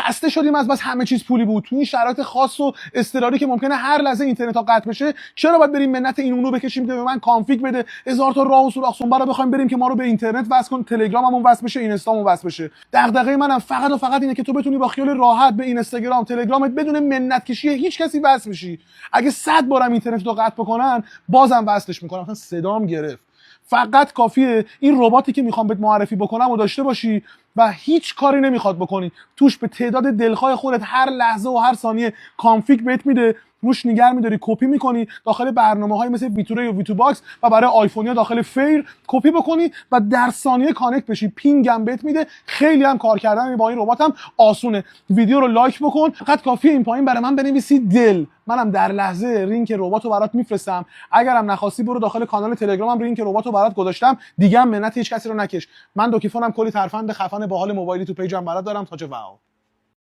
خسته شدیم از بس همه چیز پولی بود. تو این شرایط خاص و اضطراری که ممکنه هر لحظه اینترنت ها قطع بشه، چرا باید بریم منت این اونو بکشیم که به من کانفیگ بده، هزار تا راه و سوراخ سنبا بخوایم بریم که ما رو به اینترنت وصل کن، تلگراممون وصل بشه، اینستامون وصل بشه. دغدغه منم فقط و فقط اینه که تو بتونی با خیال راحت به اینستاگرام، تلگرامت بدون منت کشی هیچ کسی وصل بشی. اگه 100 بارم اینترنت رو قطع بکنن بازم وصلش میکنم، مثلا صدام گرفت. فقط کافیه این رباتی که میخوام بهت معرفی بکنم و داشته باشی و هیچ کاری نمیخواد بکنی. توش به تعداد دلخواه خودت هر لحظه و هر ثانیه کانفیگ بهت میده، روش نگه میداری، کپی میکنی داخل برنامه‌های مثل ویتوری و ویتو باکس و برای آیفونیا داخل فیر کپی بکنی و در ثانیه کانکت بشی. پینگ هم بهت میده. خیلی هم کار کردن با این ربات هم آسونه. ویدیو رو لایک بکن، فقط کافیه این پایین برای من بنویسی دل، منم در لحظه لینک ربات رو برات میفرستم. اگرم نخواستی برو داخل کانال تلگرامم، لینک ربات رو برات گذاشتم، دیگه هم منت هیچ کسی رو نکش. من دوکیفونم کلی ترفند خفن باحال موبایلی تو پیجم برات دارم. تا چه